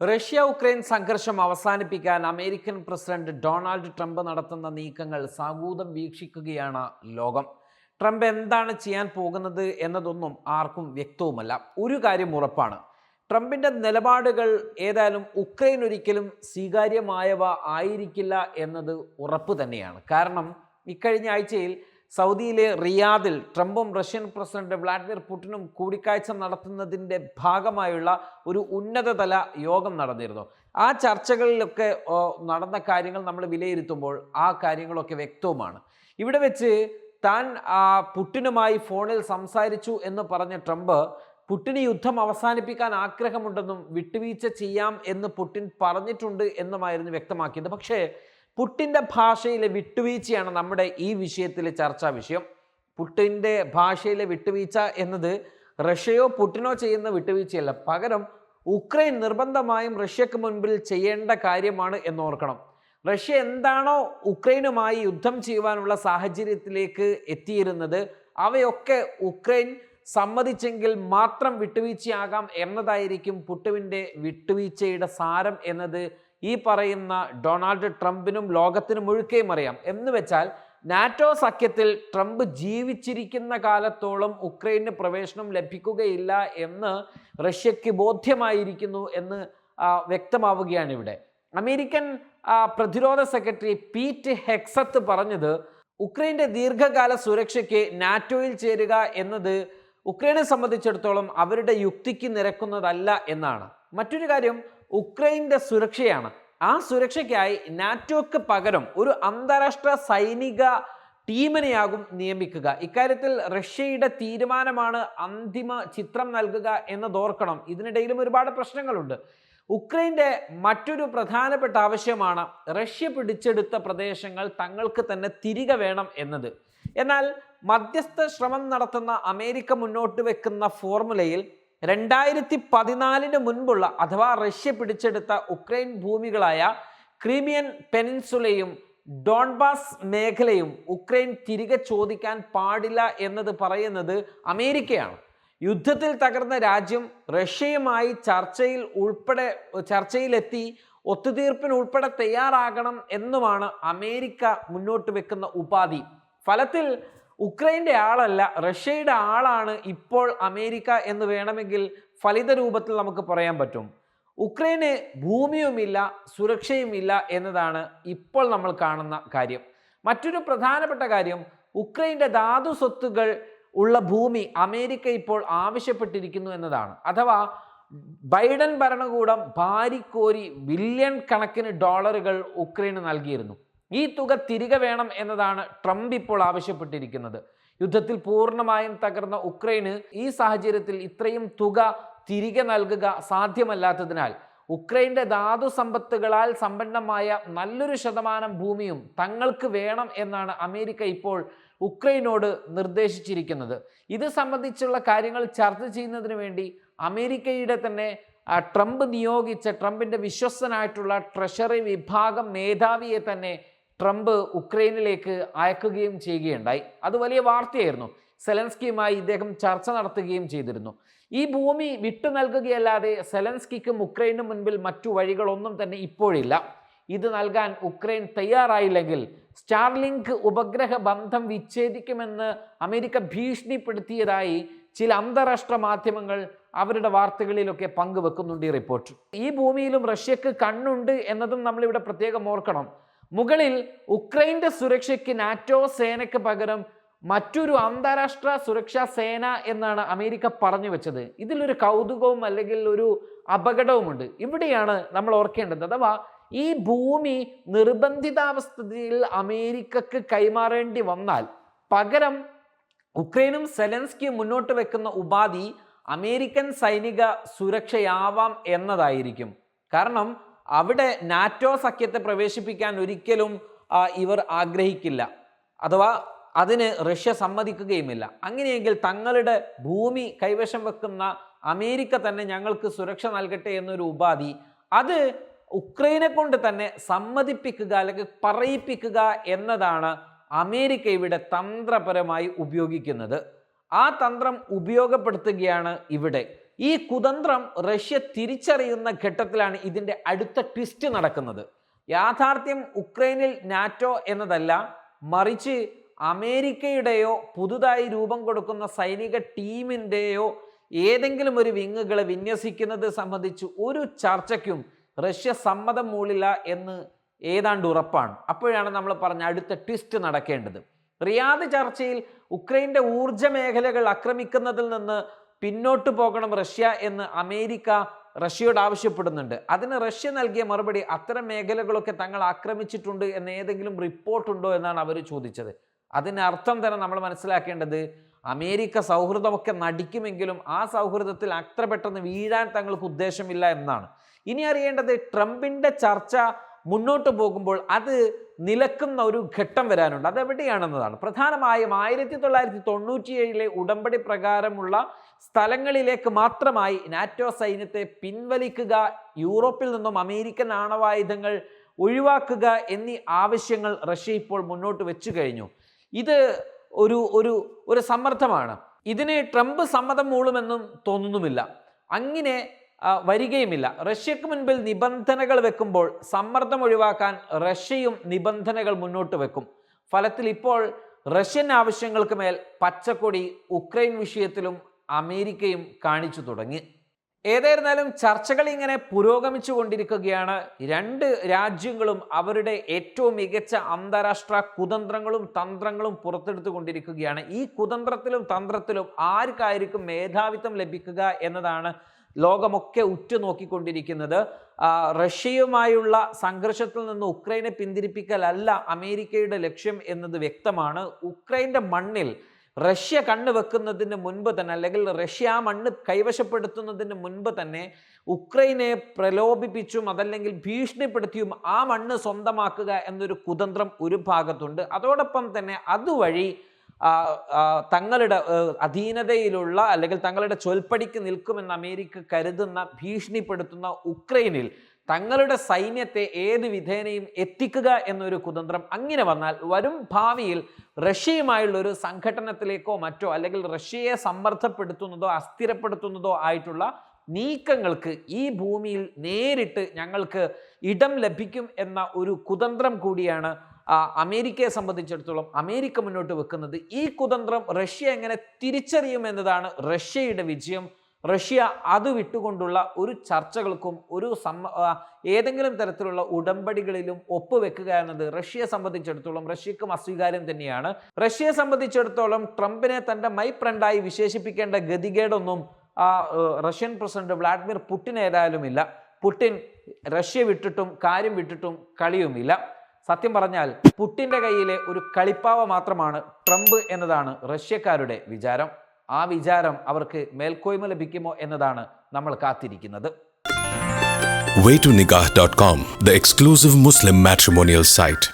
Russia Ukraine സംഘർഷം അവസാനിപ്പിക്കാൻ American president Donald Trump നടത്തുന്ന നീക്കങ്ങൾ സാഗൂതം വീക്ഷിക്കുകയാണ് ലോകം. ട്രംപ് എന്താണ് ചെയ്യാൻ പോകുന്നത് എന്നതൊന്നും ആർക്കും വ്യക്തവുമല്ല. ഒരു കാര്യം ഉറപ്പാണ്, ട്രംപിന്റെ നിലപാടുകൾ ഏതായാലും ഉക്രൈൻ ഒരിക്കലും സ്വീകാര്യമായവ ആയിരിക്കില്ല എന്നത് ഉറപ്പ് തന്നെയാണ്. കാരണം ഇക്കഴിഞ്ഞ ആഴ്ചയിൽ സൗദിയിലെ റിയാദിൽ ട്രംപും റഷ്യൻ പ്രസിഡന്റ് വ്ളാഡിമിർ പുടിനും കൂടിക്കാഴ്ച നടത്തുന്നതിൻ്റെ ഭാഗമായുള്ള ഒരു ഉന്നതതല യോഗം നടന്നിരുന്നു. ആ ചർച്ചകളിലൊക്കെ നടന്ന കാര്യങ്ങൾ നമ്മൾ വിലയിരുത്തുമ്പോൾ ആ കാര്യങ്ങളൊക്കെ വ്യക്തവുമാണ്. ഇവിടെ വെച്ച് താൻ പുടിനുമായി ഫോണിൽ സംസാരിച്ചു എന്ന് പറഞ്ഞ ട്രംപ്, പുടിന് യുദ്ധം അവസാനിപ്പിക്കാൻ ആഗ്രഹമുണ്ടെന്നും വിട്ടുവീഴ്ച ചെയ്യാം എന്ന് പുടിൻ പറഞ്ഞിട്ടുണ്ട് എന്നുമായിരുന്നു വ്യക്തമാക്കിയത്. പക്ഷേ പുടിൻ്റെ ഭാഷയിലെ വിട്ടുവീഴ്ചയാണ് നമ്മുടെ ഈ വിഷയത്തിലെ ചർച്ചാ വിഷയം. പുടിൻ്റെ ഭാഷയിലെ വിട്ടുവീഴ്ച എന്നത് റഷ്യയോ പുടിനോ ചെയ്യുന്ന വിട്ടുവീഴ്ചയല്ല, പകരം ഉക്രൈൻ നിർബന്ധമായും റഷ്യക്ക് മുൻപിൽ ചെയ്യേണ്ട കാര്യമാണ് എന്നോർക്കണം. റഷ്യ എന്താണോ ഉക്രൈനുമായി യുദ്ധം ചെയ്യുവാനുള്ള സാഹചര്യത്തിലേക്ക് എത്തിയിരുന്നത്, അവയൊക്കെ ഉക്രൈൻ സമ്മതിച്ചെങ്കിൽ മാത്രം വിട്ടുവീഴ്ചയാകാം എന്നതായിരിക്കും പുടിൻ്റെ വിട്ടുവീഴ്ചയുടെ സാരം എന്നത് ഈ പറയുന്ന ഡൊണാൾഡ് ട്രംപിനും ലോകത്തിനും മുഴുക്കെയും അറിയാം. എന്ന് വെച്ചാൽ നാറ്റോ സഖ്യത്തിൽ ട്രംപ് ജീവിച്ചിരിക്കുന്ന കാലത്തോളം ഉക്രൈന് പ്രവേശനം ലഭിക്കുകയില്ല എന്ന് റഷ്യക്ക് ബോധ്യമായിരിക്കുന്നു എന്ന് വ്യക്തമാവുകയാണ് ഇവിടെ. അമേരിക്കൻ പ്രതിരോധ സെക്രട്ടറി പീറ്റ് ഹെക്സത്ത് പറഞ്ഞത്, ഉക്രൈൻ്റെ ദീർഘകാല സുരക്ഷയ്ക്ക് നാറ്റോയിൽ ചേരുക എന്നത് ഉക്രൈനെ സംബന്ധിച്ചിടത്തോളം അവരുടെ യുക്തിക്ക് നിരക്കുന്നതല്ല എന്നാണ്. മറ്റൊരു കാര്യം ഉക്രൈൻ്റെ സുരക്ഷയാണ്. ആ സുരക്ഷയ്ക്കായി നാറ്റോക്ക് പകരം ഒരു അന്താരാഷ്ട്ര സൈനിക ടീമിനെയാകും നിയമിക്കുക. ഇക്കാര്യത്തിൽ റഷ്യയുടെ തീരുമാനമാണ് അന്തിമ ചിത്രം നൽകുക എന്നതോർക്കണം. ഇതിനിടയിലും ഒരുപാട് പ്രശ്നങ്ങളുണ്ട്. ഉക്രൈൻ്റെ മറ്റൊരു പ്രധാനപ്പെട്ട ആവശ്യമാണ് റഷ്യ പിടിച്ചെടുത്ത പ്രദേശങ്ങൾ തങ്ങൾക്ക് തന്നെ തിരികെ വേണം എന്നത്. എന്നാൽ മധ്യസ്ഥ ശ്രമം നടത്തുന്ന അമേരിക്ക മുന്നോട്ട് വെക്കുന്ന ഫോർമുലയിൽ 2014 മുൻപുള്ള അഥവാ റഷ്യ പിടിച്ചെടുത്ത ഉക്രൈൻ ഭൂമികളായ ക്രീമിയൻ പെനിൻസുലയും ഡോൺബാസ് മേഖലയും ഉക്രൈൻ തിരികെ ചോദിക്കാൻ പാടില്ല എന്നത് പറയുന്നത് അമേരിക്കയാണ്. യുദ്ധത്തിൽ തകർന്ന രാജ്യം റഷ്യയുമായി ചർച്ചയിലെത്തി ഒത്തുതീർപ്പിന് ഉൾപ്പെടെ തയ്യാറാകണം എന്നുമാണ് അമേരിക്ക മുന്നോട്ട് വെക്കുന്ന ഉപാധി. ഫലത്തിൽ ഉക്രൈൻ്റെ ആളല്ല, റഷ്യയുടെ ആളാണ് ഇപ്പോൾ അമേരിക്ക എന്ന് വേണമെങ്കിൽ ഫലിത രൂപത്തിൽ നമുക്ക് പറയാൻ പറ്റും. ഉക്രൈന് ഭൂമിയുമില്ല, സുരക്ഷയുമില്ല എന്നതാണ് ഇപ്പോൾ നമ്മൾ കാണുന്ന കാര്യം. മറ്റൊരു പ്രധാനപ്പെട്ട കാര്യം, ഉക്രൈൻ്റെ ധാതു സ്വത്തുകൾ ഉള്ള ഭൂമി അമേരിക്ക ഇപ്പോൾ ആവശ്യപ്പെട്ടിരിക്കുന്നു എന്നതാണ്. അഥവാ ബൈഡൻ ഭരണകൂടം ഭാരിക്കോരി ബില്യൺ കണക്കിന് ഡോളറുകൾ ഉക്രൈന് നൽകിയിരുന്നു. ഈ തുക തിരികെ വേണം എന്നതാണ് ട്രംപ് ഇപ്പോൾ ആവശ്യപ്പെട്ടിരിക്കുന്നത്. യുദ്ധത്തിൽ പൂർണ്ണമായും തകർന്ന ഉക്രൈന് ഈ സാഹചര്യത്തിൽ ഇത്രയും തുക തിരികെ നൽകുക സാധ്യമല്ലാത്തതിനാൽ ഉക്രൈൻ്റെ ധാതു സമ്പത്തുകളാൽ സമ്പന്നമായ നല്ലൊരു ശതമാനം ഭൂമിയും തങ്ങൾക്ക് വേണം എന്നാണ് അമേരിക്ക ഇപ്പോൾ ഉക്രൈനോട് നിർദ്ദേശിച്ചിരിക്കുന്നത്. ഇത് സംബന്ധിച്ചുള്ള കാര്യങ്ങൾ ചർച്ച ചെയ്യുന്നതിന് വേണ്ടി അമേരിക്കയുടെ തന്നെ ട്രംപ് നിയോഗിച്ച ട്രംപിൻ്റെ വിശ്വസ്തനായിട്ടുള്ള ട്രഷറി വിഭാഗം മേധാവിയെ തന്നെ ട്രംപ് ഉക്രൈനിലേക്ക് അയക്കുകയും ചെയ്യുകയുണ്ടായി. അത് വലിയ വാർത്തയായിരുന്നു. സെലൻസ്കിയുമായി ഇദ്ദേഹം ചർച്ച നടത്തുകയും ചെയ്തിരുന്നു. ഈ ഭൂമി വിട്ടു നൽകുകയല്ലാതെ സെലൻസ്കിക്കും ഉക്രൈനും മുൻപിൽ മറ്റു വഴികളൊന്നും തന്നെ ഇപ്പോഴില്ല. ഇത് നൽകാൻ ഉക്രൈൻ തയ്യാറായില്ലെങ്കിൽ സ്റ്റാർലിങ്ക് ഉപഗ്രഹ ബന്ധം വിച്ഛേദിക്കുമെന്ന് അമേരിക്ക ഭീഷണിപ്പെടുത്തിയതായി ചില അന്താരാഷ്ട്ര മാധ്യമങ്ങൾ അവരുടെ വാർത്തകളിലൊക്കെ പങ്കുവെക്കുന്നുണ്ട് ഈ റിപ്പോർട്ട്. ഈ ഭൂമിയിലും റഷ്യക്ക് കണ്ണുണ്ട് എന്നതും നമ്മളിവിടെ പ്രത്യേകം ഓർക്കണം. മുകളിൽ ഉക്രൈൻ്റെ സുരക്ഷയ്ക്ക് നാറ്റോ സേനയ്ക്ക് പകരം മറ്റൊരു അന്താരാഷ്ട്ര സുരക്ഷാ സേന എന്നാണ് അമേരിക്ക പറഞ്ഞു വെച്ചത്. ഇതിലൊരു കൗതുകവും അല്ലെങ്കിൽ ഒരു അപകടവുമുണ്ട്. ഇവിടെയാണ് നമ്മൾ ഓർക്കേണ്ടത്. അഥവാ ഈ ഭൂമി നിർബന്ധിതാവസ്ഥയിൽ അമേരിക്കക്ക് കൈമാറേണ്ടി വന്നാൽ പകരം ഉക്രൈനും സെലൻസ്കിയും മുന്നോട്ട് വെക്കുന്ന ഉപാധി അമേരിക്കൻ സൈനിക സുരക്ഷയാവാം എന്നതായിരിക്കും. കാരണം അവിടെ നാറ്റോ സഖ്യത്തെ പ്രവേശിപ്പിക്കാൻ ഒരിക്കലും ഇവർ ആഗ്രഹിക്കില്ല, അഥവാ അതിന് റഷ്യ സമ്മതിക്കുകയുമില്ല. അങ്ങനെയെങ്കിൽ തങ്ങളുടെ ഭൂമി കൈവശം വെക്കുന്ന അമേരിക്ക തന്നെ ഞങ്ങൾക്ക് സുരക്ഷ നൽകട്ടെ എന്നൊരു ഉപാധി, അത് ഉക്രൈനെ കൊണ്ട് തന്നെ സമ്മതിപ്പിക്കുക അല്ലെങ്കിൽ പറയിപ്പിക്കുക എന്നതാണ് അമേരിക്ക ഇവിടെ തന്ത്രപരമായി ഉപയോഗിക്കുന്നത്. ആ തന്ത്രം ഉപയോഗപ്പെടുത്തുകയാണ് ഇവിടെ. ഈ കുതന്ത്രം റഷ്യ തിരിച്ചറിയുന്ന ഘട്ടത്തിലാണ് ഇതിൻ്റെ അടുത്ത ട്വിസ്റ്റ് നടക്കുന്നത്. യാഥാർത്ഥ്യം ഉക്രൈനിൽ നാറ്റോ എന്നതല്ല, മറിച്ച് അമേരിക്കയുടെയോ പുതുതായി രൂപം കൊടുക്കുന്ന സൈനിക ടീമിൻ്റെയോ ഏതെങ്കിലും ഒരു വിങ്ങുകളെ വിന്യസിക്കുന്നത് സംബന്ധിച്ച് ഒരു ചർച്ചയ്ക്കും റഷ്യ സമ്മതം മൂളില്ല എന്ന് ഏതാണ്ട് ഉറപ്പാണ്. അപ്പോഴാണ് നമ്മൾ പറഞ്ഞ അടുത്ത ട്വിസ്റ്റ് നടക്കേണ്ടത്. റിയാദ് ചർച്ചയിൽ ഉക്രൈൻ്റെ ഊർജ മേഖലകൾ ആക്രമിക്കുന്നതിൽ നിന്ന് പിന്നോട്ട് പോകണം റഷ്യ എന്ന് അമേരിക്ക റഷ്യയോട് ആവശ്യപ്പെടുന്നുണ്ട്. അതിന് റഷ്യ നൽകിയ മറുപടി അത്തരം മേഖലകളൊക്കെ തങ്ങൾ ആക്രമിച്ചിട്ടുണ്ട് എന്ന് ഏതെങ്കിലും റിപ്പോർട്ടുണ്ടോ എന്നാണ് അവർ ചോദിച്ചത്. അതിനർത്ഥം തന്നെ നമ്മൾ മനസ്സിലാക്കേണ്ടത് അമേരിക്ക സൗഹൃദമൊക്കെ നടിക്കുമെങ്കിലും ആ സൗഹൃദത്തിൽ അത്ര പെട്ടെന്ന് വീഴാൻ തങ്ങൾക്ക് ഉദ്ദേശമില്ല എന്നാണ്. ഇനി അറിയേണ്ടത് ട്രംപിൻ്റെ ചർച്ച മുന്നോട്ട് പോകുമ്പോൾ അത് നിലക്കുന്ന ഒരു ഘട്ടം വരാനുണ്ട്. അതെവിടെയാണെന്നതാണ്. പ്രധാനമായും 1997 ഉടമ്പടി പ്രകാരമുള്ള സ്ഥലങ്ങളിലേക്ക് മാത്രമായി നാറ്റോ സൈന്യത്തെ പിൻവലിക്കുക, യൂറോപ്പിൽ നിന്നും അമേരിക്കൻ ആണവായുധങ്ങൾ ഒഴിവാക്കുക എന്നീ ആവശ്യങ്ങൾ റഷ്യ ഇപ്പോൾ മുന്നോട്ട് വെച്ചു കഴിഞ്ഞു. ഇത് ഒരു സമ്മർദ്ദമാണ്. ഇതിന് ട്രംപ് സമ്മതം മൂളുമെന്നും തോന്നുന്നുമില്ല. അങ്ങനെ വരികയുമില്ല. റഷ്യക്ക് മുൻപിൽ നിബന്ധനകൾ വെക്കുമ്പോൾ സമ്മർദ്ദം ഒഴിവാക്കാൻ റഷ്യയും നിബന്ധനകൾ മുന്നോട്ട് വെക്കും. ഫലത്തിൽ ഇപ്പോൾ റഷ്യൻ ആവശ്യങ്ങൾക്ക് മേൽ പച്ചക്കൊടി ഉക്രൈൻ വിഷയത്തിലും അമേരിക്കയും കാണിച്ചു തുടങ്ങി. ഏതായിരുന്നാലും ചർച്ചകൾ ഇങ്ങനെ പുരോഗമിച്ചു കൊണ്ടിരിക്കുകയാണ്. രണ്ട് രാജ്യങ്ങളും അവരുടെ ഏറ്റവും മികച്ച അന്താരാഷ്ട്ര കുതന്ത്രങ്ങളും തന്ത്രങ്ങളും പുറത്തെടുത്തു കൊണ്ടിരിക്കുകയാണ്. ഈ കുതന്ത്രത്തിലും തന്ത്രത്തിലും ആർക്കായിരിക്കും മേധാവിത്വം ലഭിക്കുക എന്നതാണ് ലോകമൊക്കെ ഉറ്റുനോക്കിക്കൊണ്ടിരിക്കുന്നത്. റഷ്യയുമായുള്ള സംഘർഷത്തിൽ നിന്ന് ഉക്രൈനെ പിന്തിരിപ്പിക്കലല്ല അമേരിക്കയുടെ ലക്ഷ്യം എന്നത് വ്യക്തമാണ്. ഉക്രൈൻ്റെ മണ്ണിൽ റഷ്യ കണ്ണുവെക്കുന്നതിന് മുൻപ് തന്നെ, അല്ലെങ്കിൽ റഷ്യ ആ മണ്ണ് കൈവശപ്പെടുത്തുന്നതിന് മുൻപ് തന്നെ ഉക്രൈനെ പ്രലോഭിപ്പിച്ചും അതല്ലെങ്കിൽ ഭീഷണിപ്പെടുത്തിയും ആ മണ്ണ് സ്വന്തമാക്കുക എന്നൊരു കുതന്ത്രം ഒരു ഭാഗത്തുണ്ട്. അതോടൊപ്പം തന്നെ അതുവഴി തങ്ങളുടെ അധീനതയിലുള്ള അല്ലെങ്കിൽ തങ്ങളുടെ ചൊൽപ്പടിക്ക് നിൽക്കുമെന്ന് അമേരിക്ക കരുതുന്ന, ഭീഷണിപ്പെടുത്തുന്ന ഉക്രൈനിൽ തങ്ങളുടെ സൈന്യത്തെ ഏത് വിധേനയും എത്തിക്കുക എന്നൊരു കുതന്ത്രം അങ്ങനെ വന്നാൽ വരും ഭാവിയിൽ റഷ്യയുമായുള്ള ഒരു സംഘട്ടനത്തിലേക്കോ മറ്റോ അല്ലെങ്കിൽ റഷ്യയെ സമ്മർദ്ദപ്പെടുത്തുന്നതോ അസ്ഥിരപ്പെടുത്തുന്നതോ ആയിട്ടുള്ള നീക്കങ്ങൾക്ക് ഈ ഭൂമിയിൽ നേരിട്ട് ഞങ്ങൾക്ക് ഇടം ലഭിക്കും എന്ന ഒരു കുതന്ത്രം കൂടിയാണ് അമേരിക്കയെ സംബന്ധിച്ചിടത്തോളം അമേരിക്ക മുന്നോട്ട് വെക്കുന്നത്. ഈ കുതന്ത്രം റഷ്യ എങ്ങനെ തിരിച്ചറിയുമെന്നതാണ് റഷ്യയുടെ വിജയം. റഷ്യ അത് വിട്ടുകൊണ്ടുള്ള ഒരു ചർച്ചകൾക്കും ഏതെങ്കിലും തരത്തിലുള്ള ഉടമ്പടികളിലും ഒപ്പുവെക്കുക എന്നത് റഷ്യയെ സംബന്ധിച്ചിടത്തോളം റഷ്യക്കും അസ്വീകാര്യം തന്നെയാണ്. റഷ്യയെ സംബന്ധിച്ചിടത്തോളം ട്രംപിനെ തൻ്റെ മൈ ഫ്രണ്ടായി വിശേഷിപ്പിക്കേണ്ട ഗതികേടൊന്നും റഷ്യൻ പ്രസിഡന്റ് വ്ളാഡിമിർ പുടിൻ ഏതായാലുമില്ല. പുടിൻ റഷ്യ വിട്ടിട്ടും കാര്യം വിട്ടിട്ടും കളിയുമില്ല. സത്യം പറഞ്ഞാൽ പുടിൻ്റെ കയ്യിലെ ഒരു കളിപ്പാവ മാത്രമാണ് ട്രംപ് എന്നതാണ് റഷ്യക്കാരുടെ വിചാരം. ആ വിചാരം അവർക്ക് മേൽക്കോയ്മ ലഭിക്കുമോ എന്നതാണ് നമ്മൾ കാത്തിരിക്കുന്നത്. Way2Nikah.com, the exclusive Muslim matrimonial site.